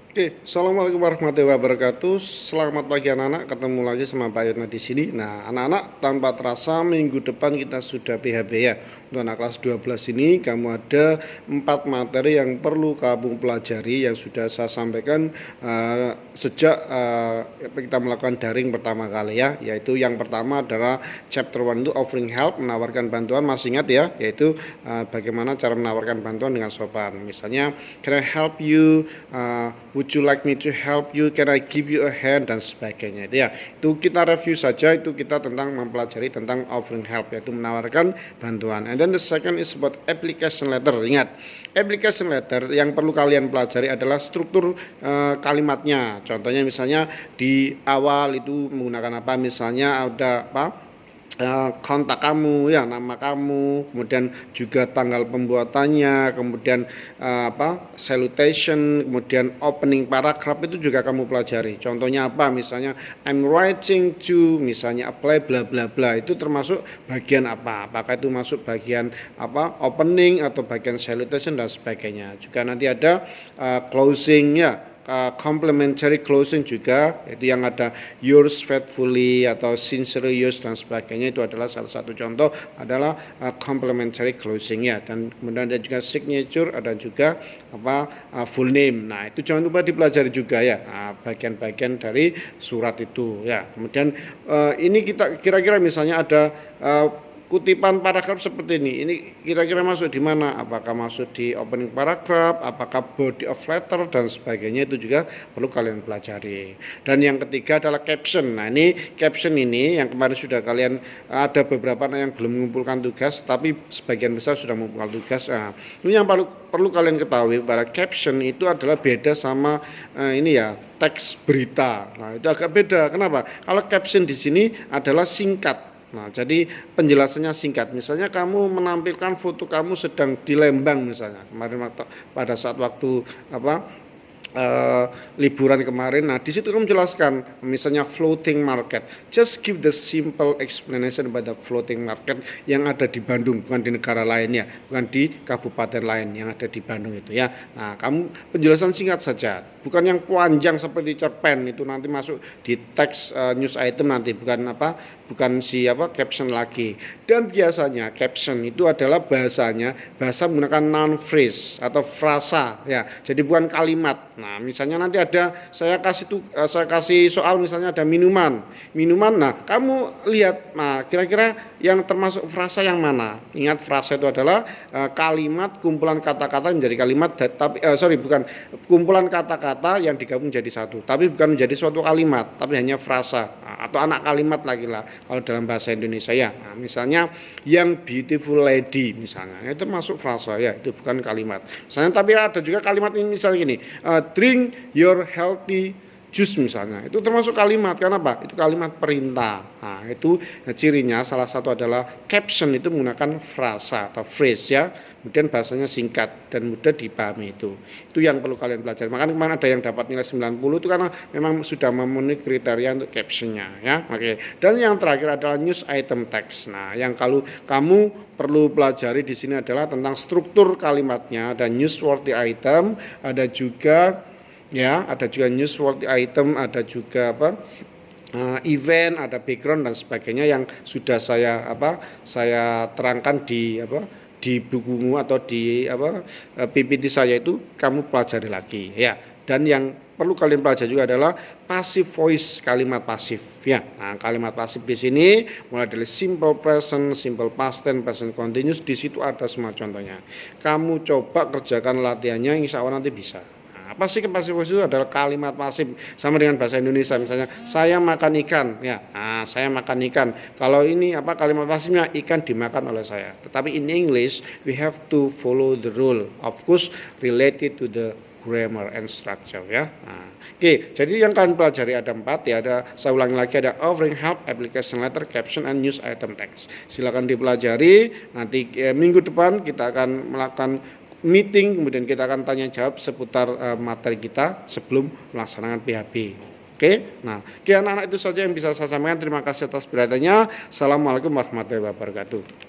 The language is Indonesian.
Oke, assalamualaikum warahmatullahi wabarakatuh. Selamat pagi anak-anak, ketemu lagi sama Pak Yona di sini. Nah, anak-anak, tanpa terasa minggu depan kita sudah PHB ya. Untuk anak kelas 12 ini kamu ada 4 materi yang perlu kamu pelajari yang sudah saya sampaikan sejak kita melakukan daring pertama kali ya. Yaitu yang pertama adalah chapter 1 itu offering help, menawarkan bantuan. Masih ingat ya, yaitu bagaimana cara menawarkan bantuan dengan sopan. Misalnya, can I help you? Would you like me to help you? Can I give you a hand? Dan sebagainya. Itu kita review saja. Itu kita tentang mempelajari tentang offering help, yaitu menawarkan bantuan. And then the second is about application letter. Ingat, application letter yang perlu kalian pelajari adalah struktur kalimatnya. Contohnya misalnya di awal itu menggunakan apa? Misalnya ada apa? Kontak kamu ya, nama kamu, kemudian juga tanggal pembuatannya, kemudian salutation, kemudian opening paragraph itu juga kamu pelajari. Contohnya apa? Misalnya I'm writing to, misalnya apply bla bla bla, itu termasuk bagian apa? Apakah itu masuk bagian apa? Opening atau bagian salutation dan sebagainya. Juga nanti ada closing ya. Complementary closing juga, itu yang ada yours faithfully atau sincerely yours dan sebagainya. Itu adalah salah satu contoh adalah complementary closing ya. Dan kemudian ada juga signature, ada juga full name. Nah, itu jangan lupa dipelajari juga ya, bagian-bagian dari surat itu ya. Kemudian ini kita kira-kira misalnya ada kutipan paragraf seperti ini kira-kira masuk di mana? Apakah masuk di opening paragraph, apakah body of letter dan sebagainya, itu juga perlu kalian pelajari. Dan yang ketiga adalah caption. Nah, ini caption ini yang kemarin sudah kalian ada beberapa yang belum mengumpulkan tugas, tapi sebagian besar sudah mengumpulkan tugas. Nah, ini yang perlu kalian ketahui bahwa caption itu adalah beda sama teks berita. Nah, itu agak beda. Kenapa? Kalau caption di sini adalah singkat. Nah, jadi penjelasannya singkat. Misalnya kamu menampilkan foto kamu sedang di Lembang misalnya. Kemarin pada saat waktu liburan kemarin. Nah, di situ kamu jelaskan misalnya floating market. Just give the simple explanation about the floating market yang ada di Bandung, bukan di negara lain ya, bukan di kabupaten lain yang ada di Bandung itu ya. Nah, kamu penjelasan singkat saja, bukan yang panjang seperti cerpen itu nanti masuk di teks news item nanti, bukan caption lagi. Dan biasanya caption itu adalah bahasa menggunakan noun phrase atau frasa ya. Jadi bukan kalimat. Nah, misalnya nanti ada saya kasih soal, misalnya ada minuman. Nah, kamu lihat, nah kira-kira yang termasuk frasa yang mana? Ingat, frasa itu adalah kalimat kumpulan kata-kata menjadi kalimat, bukan kumpulan kata-kata yang digabung menjadi satu, tapi bukan menjadi suatu kalimat, tapi hanya frasa atau anak kalimat lagi lah kalau dalam bahasa Indonesia ya. Nah, misalnya yang beautiful lady misalnya, itu masuk frasa ya, itu bukan kalimat. Misalnya, tapi ada juga kalimat ini misalnya gini, drink your healthy juice misalnya, itu termasuk kalimat. Kenapa? Itu kalimat perintah. Nah, itu cirinya salah satu adalah caption itu menggunakan frasa atau phrase ya, kemudian bahasanya singkat dan mudah dipahami. Itu yang perlu kalian pelajari. Makanya kemarin ada yang dapat nilai 90 itu karena memang sudah memenuhi kriteria untuk captionnya ya. Oke. Dan yang terakhir adalah news item text. Nah, yang kalau kamu perlu pelajari di sini adalah tentang struktur kalimatnya. Ada newsworthy item, ada juga newsworthy item, ada juga event, ada background dan sebagainya yang sudah saya terangkan di bukumu atau di PPT saya, itu kamu pelajari lagi ya. Dan yang perlu kalian pelajari juga adalah passive voice, kalimat pasif ya. Nah, kalimat pasif di sini mulai dari simple present, simple past tense, present continuous, di situ ada semua contohnya. Kamu coba kerjakan latihannya, insya Allah nanti bisa. Passive voice itu adalah kalimat pasif, sama dengan bahasa Indonesia. Misalnya saya makan ikan ya. Nah, saya makan ikan. Kalau ini kalimat pasifnya, ikan dimakan oleh saya. Tetapi in English we have to follow the rule, of course related to the grammar and structure ya. Nah, oke, jadi yang kalian pelajari ada 4 ya. Saya ulangi lagi, ada offering help, application letter, caption, and news item text. Silakan dipelajari. Nanti minggu depan kita akan melakukan meeting, kemudian kita akan tanya jawab seputar materi kita sebelum melaksanakan PHB. Oke, nah anak-anak itu saja yang bisa saya sampaikan. Terima kasih atas perhatiannya. Assalamualaikum warahmatullahi wabarakatuh.